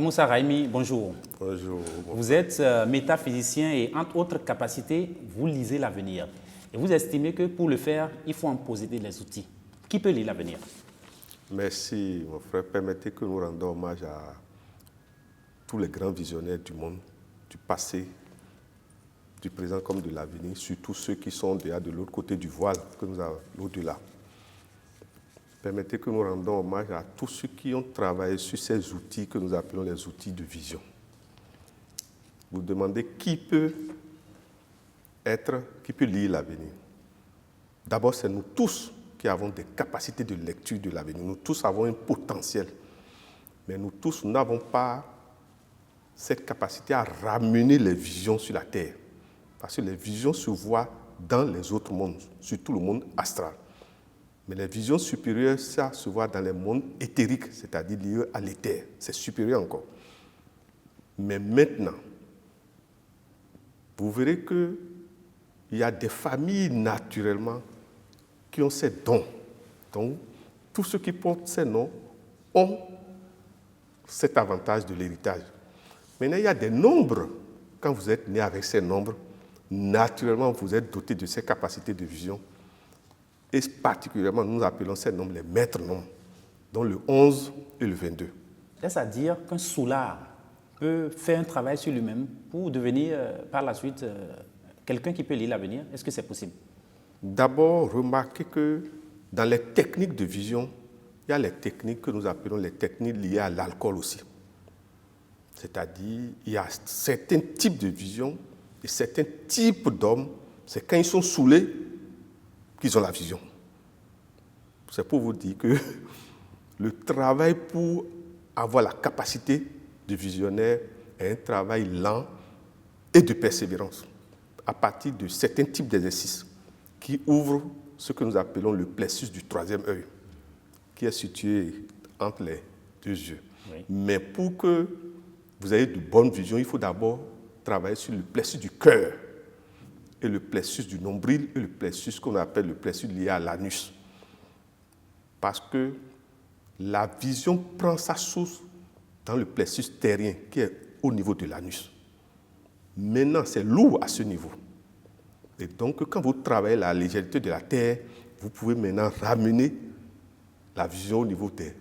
Amoussa Raimi, bonjour. Bonjour. Vous êtes métaphysicien et entre autres capacités, vous lisez l'avenir. Et vous estimez que pour le faire, il faut en posséder les outils. Qui peut lire l'avenir? Merci, mon frère. Permettez que nous rendons hommage à tous les grands visionnaires du monde, du passé, du présent comme de l'avenir, surtout ceux qui sont déjà de l'autre côté du voile, que nous avons l'au-delà. Permettez que nous rendons hommage à tous ceux qui ont travaillé sur ces outils que nous appelons les outils de vision. Vous demandez qui peut lire l'avenir. D'abord, c'est nous tous qui avons des capacités de lecture de l'avenir. Nous tous avons un potentiel. Mais nous tous n'avons pas cette capacité à ramener les visions sur la Terre. Parce que les visions se voient dans les autres mondes, surtout le monde astral. Mais les visions supérieures, ça se voit dans les mondes éthériques, c'est-à-dire liés à l'éther. C'est supérieur encore. Mais maintenant, vous verrez qu'il y a des familles naturellement qui ont ces dons. Donc, tous ceux qui portent ces noms ont cet avantage de l'héritage. Maintenant, il y a des nombres. Quand vous êtes né avec ces nombres, naturellement, vous êtes doté de ces capacités de vision. Et particulièrement, nous appelons ces nombres les maîtres nombres, dont le 11 et le 22. Est-ce à dire qu'un soulard peut faire un travail sur lui-même pour devenir par la suite quelqu'un qui peut lire l'avenir? Est-ce que c'est possible? D'abord, remarquez que dans les techniques de vision, il y a les techniques que nous appelons les techniques liées à l'alcool aussi. C'est-à-dire, il y a certains types de vision et certains types d'hommes, c'est quand ils sont saoulés qu'ils ont la vision. C'est pour vous dire que le travail pour avoir la capacité de visionnaire est un travail lent et de persévérance à partir de certains types d'exercices qui ouvrent ce que nous appelons le plexus du troisième œil, qui est situé entre les deux yeux. Oui. Mais pour que vous ayez de bonnes visions, il faut d'abord travailler sur le plexus du cœur et le plexus du nombril et le plexus qu'on appelle le plexus lié à l'anus. Parce que la vision prend sa source dans le plexus terrien qui est au niveau de l'anus. Maintenant, c'est lourd à ce niveau. Et donc, quand vous travaillez la légèreté de la terre, vous pouvez maintenant ramener la vision au niveau des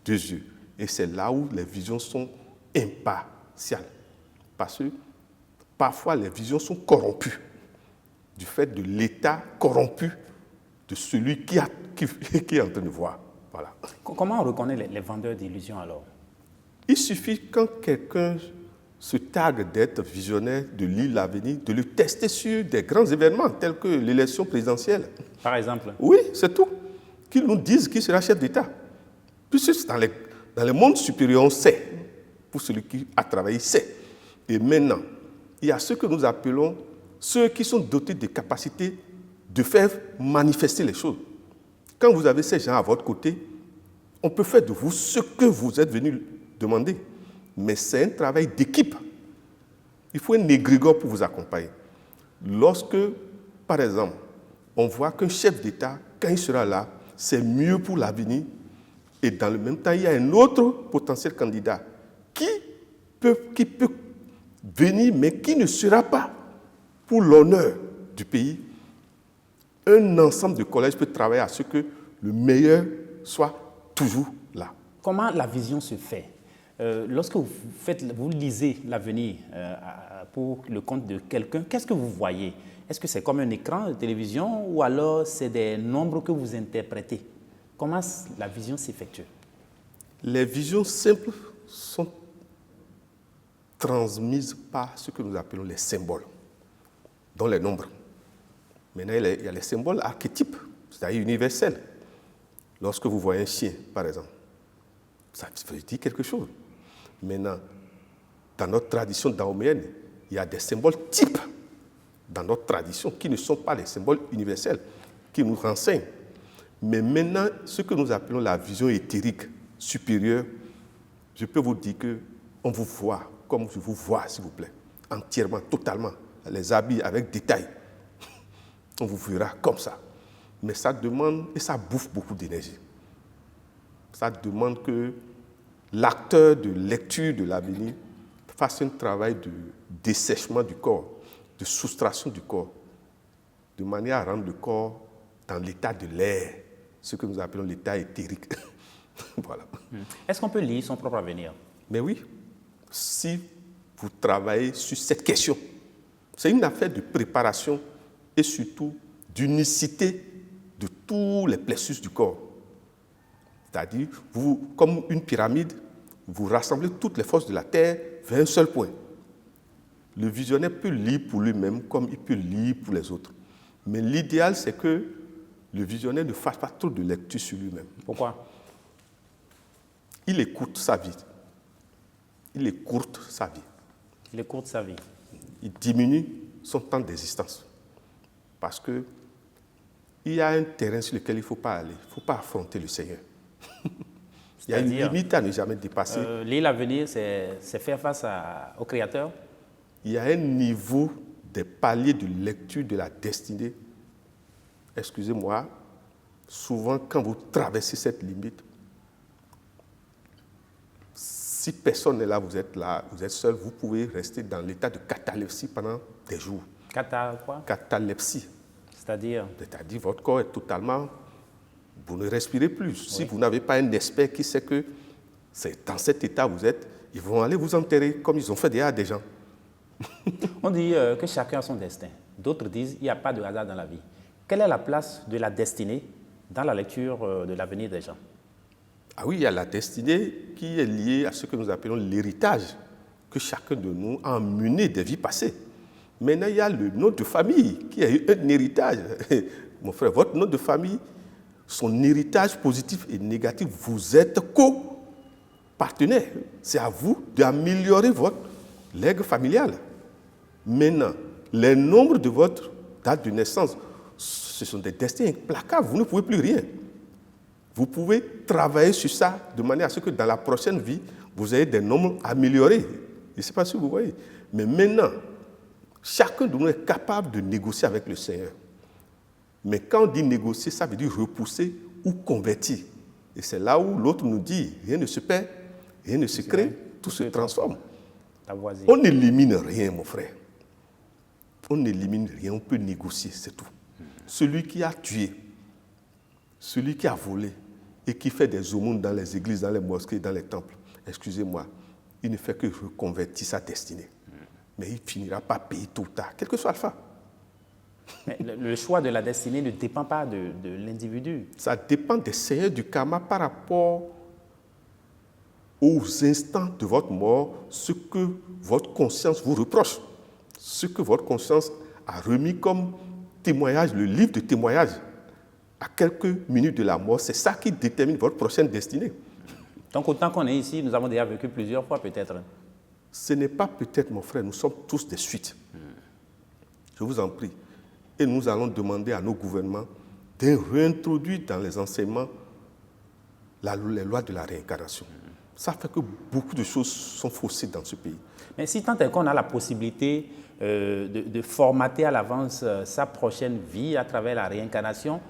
deux yeux. Et c'est là où les visions sont impartiales. Parce que parfois, les visions sont corrompues du fait de l'état corrompu de celui qui est en train de voir. Voilà. Comment on reconnaît les vendeurs d'illusions alors? Il suffit quand quelqu'un se targue d'être visionnaire, de lire l'avenir, de le tester sur des grands événements tels que l'élection présidentielle. Par exemple? Oui, c'est tout. Qu'ils nous disent qui sera chef d'État. Puisque dans les mondes supérieurs, on sait. Pour celui qui a travaillé, il sait. Et maintenant, il y a ce que nous appelons ceux qui sont dotés de capacités de faire manifester les choses. Quand vous avez ces gens à votre côté, on peut faire de vous ce que vous êtes venu demander. Mais c'est un travail d'équipe. Il faut un égrégore pour vous accompagner. Lorsque, par exemple, on voit qu'un chef d'État, quand il sera là, c'est mieux pour l'avenir. Et dans le même temps, il y a un autre potentiel candidat qui peut venir, mais qui ne sera pas pour l'honneur du pays. Un ensemble de collèges peut travailler à ce que le meilleur soit toujours là. Comment la vision se fait? Lorsque vous lisez l'avenir pour le compte de quelqu'un, qu'est-ce que vous voyez? Est-ce que c'est comme un écran de télévision ou alors c'est des nombres que vous interprétez? Comment la vision s'effectue? Les visions simples sont transmises par ce que nous appelons les symboles, dont les nombres. Maintenant, il y a les symboles archétypes, c'est-à-dire universels. Lorsque vous voyez un chien, par exemple, ça veut dire quelque chose. Maintenant, dans notre tradition daoméenne, il y a des symboles types dans notre tradition qui ne sont pas les symboles universels, qui nous renseignent. Mais maintenant, ce que nous appelons la vision éthérique supérieure, je peux vous dire qu'on vous voit comme je vous vois, s'il vous plaît, entièrement, totalement, les habits avec détail. On vous verra comme ça. Mais ça demande, et ça bouffe beaucoup d'énergie. Ça demande que l'acteur de lecture de l'avenir fasse un travail de dessèchement du corps, de soustraction du corps, de manière à rendre le corps dans l'état de l'air, ce que nous appelons l'état éthérique. Voilà. Est-ce qu'on peut lire son propre avenir? Mais oui, si vous travaillez sur cette question, c'est une affaire de préparation et surtout d'unicité de tous les plexus du corps. C'est-à-dire, vous, comme une pyramide, vous rassemblez toutes les forces de la Terre vers un seul point. Le visionnaire peut lire pour lui-même comme il peut lire pour les autres. Mais l'idéal, c'est que le visionnaire ne fasse pas trop de lecture sur lui-même. Pourquoi? Il écoute sa vie. Il écourte sa vie. Il écourte sa vie. Il diminue son temps d'existence. Parce qu'il y a un terrain sur lequel il ne faut pas aller. Il ne faut pas affronter le Seigneur. Il y a une limite à ne jamais dépasser. Lire l'avenir, c'est faire face au Créateur. Il y a un niveau des paliers de lecture de la destinée. Excusez-moi, souvent quand vous traversez cette limite, si personne n'est là, vous êtes seul, vous pouvez rester dans l'état de catalepsie pendant des jours. Quoi? Catalepsie. C'est-à-dire votre corps est totalement... Vous ne respirez plus. Oui. Si vous n'avez pas un expert qui sait que c'est dans cet état où vous êtes, ils vont aller vous enterrer comme ils ont fait déjà à des gens. On dit que chacun a son destin. D'autres disent qu'il n'y a pas de hasard dans la vie. Quelle est la place de la destinée dans la lecture de l'avenir des gens? Ah oui, il y a la destinée qui est liée à ce que nous appelons l'héritage que chacun de nous a emmené des vies passées. Maintenant, il y a le nom de famille qui est un héritage. Mon frère, votre nom de famille, son héritage positif et négatif, vous êtes co-partenaires. C'est à vous d'améliorer votre legs familial. Maintenant, les nombres de votre date de naissance, ce sont des destins implacables. Vous ne pouvez plus rien. Vous pouvez travailler sur ça de manière à ce que dans la prochaine vie, vous ayez des nombres améliorés. Je ne sais pas si vous voyez. Mais maintenant, chacun de nous est capable de négocier avec le Seigneur. Mais quand on dit négocier, ça veut dire repousser ou convertir. Et c'est là où l'autre nous dit, rien ne se perd, rien ne se crée, tout se transforme. On n'élimine rien, mon frère. On n'élimine rien, on peut négocier, c'est tout. Celui qui a tué, celui qui a volé et qui fait des aumônes dans les églises, dans les mosquées, dans les temples, excusez-moi, il ne fait que reconvertir sa destinée. Mais il finira par payer tôt ou tard, quel que soit le fait. Mais le choix de la destinée ne dépend pas de l'individu. Ça dépend des seigneurs du karma par rapport aux instants de votre mort, ce que votre conscience vous reproche, ce que votre conscience a remis comme témoignage, le livre de témoignage, à quelques minutes de la mort, c'est ça qui détermine votre prochaine destinée. Donc autant qu'on est ici, nous avons déjà vécu plusieurs fois peut-être. Ce n'est pas peut-être, mon frère, nous sommes tous des suites. Je vous en prie. Et nous allons demander à nos gouvernements de réintroduire dans les enseignements les lois de la réincarnation. Ça fait que beaucoup de choses sont faussées dans ce pays. Mais si tant est qu'on a la possibilité de formater à l'avance sa prochaine vie à travers la réincarnation,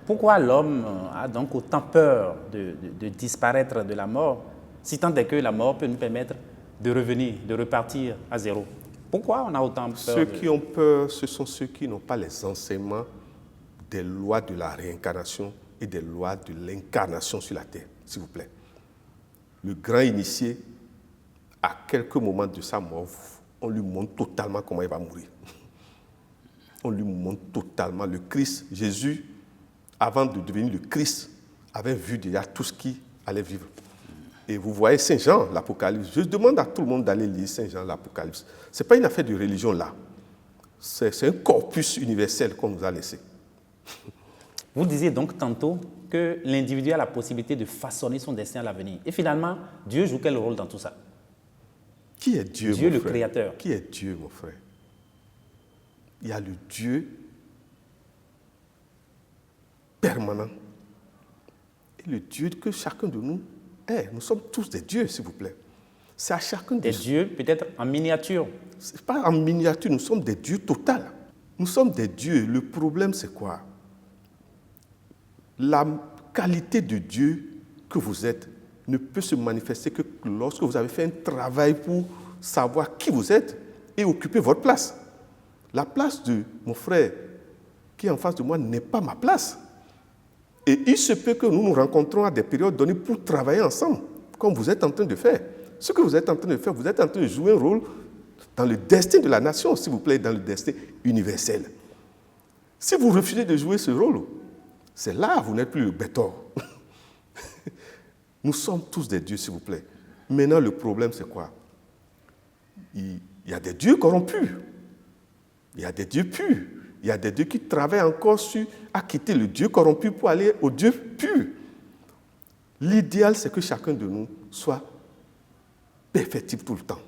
pourquoi l'homme a donc autant peur de disparaître de la mort, si tant est que la mort peut nous permettre de revenir, de repartir à zéro? Pourquoi on a autant peur? Ceux qui ont peur, ce sont ceux qui n'ont pas les enseignements des lois de la réincarnation et des lois de l'incarnation sur la terre, s'il vous plaît. Le grand initié, à quelques moments de sa mort, on lui montre totalement comment il va mourir. On lui montre totalement. Le Christ, Jésus, avant de devenir le Christ, avait vu déjà tout ce qui allait vivre. Et vous voyez Saint Jean, l'Apocalypse. Je demande à tout le monde d'aller lire Saint Jean, l'Apocalypse. Ce n'est pas une affaire de religion là. C'est un corpus universel qu'on nous a laissé. Vous disiez donc tantôt que l'individu a la possibilité de façonner son destin à l'avenir. Et finalement, Dieu joue quel rôle dans tout ça? Qui est Dieu, Dieu, mon le frère? Créateur. Qui est Dieu, mon frère? Il y a le Dieu permanent et le Dieu que chacun de nous est. Nous sommes tous des dieux, s'il vous plaît. C'est à chacun des dieux, peut-être en miniature. Ce n'est pas en miniature, nous sommes des dieux total. Nous sommes des dieux. Le problème, c'est quoi? La qualité de Dieu que vous êtes ne peut se manifester que lorsque vous avez fait un travail pour savoir qui vous êtes et occuper votre place. La place de mon frère qui est en face de moi n'est pas ma place. Et il se peut que nous nous rencontrons à des périodes données pour travailler ensemble, comme vous êtes en train de faire. Ce que vous êtes en train de faire, vous êtes en train de jouer un rôle dans le destin de la nation, s'il vous plaît, dans le destin universel. Si vous refusez de jouer ce rôle, c'est là que vous n'êtes plus le béton. Nous sommes tous des dieux, s'il vous plaît. Maintenant, le problème, c'est quoi? Il y a des dieux corrompus. Il y a des dieux purs. Il y a des dieux qui travaillent encore à quitter le Dieu corrompu pour aller au Dieu pur. L'idéal, c'est que chacun de nous soit perfectible tout le temps.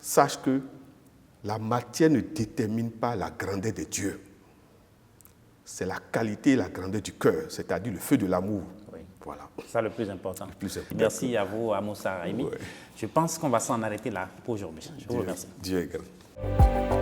Sache que la matière ne détermine pas la grandeur des dieux. C'est la qualité et la grandeur du cœur, c'est-à-dire le feu de l'amour. Oui. Voilà. C'est ça le plus important. Le plus important. Merci à vous, à Moussa Raimi. Ouais. Je pense qu'on va s'en arrêter là pour aujourd'hui. Je vous remercie. Dieu est grand.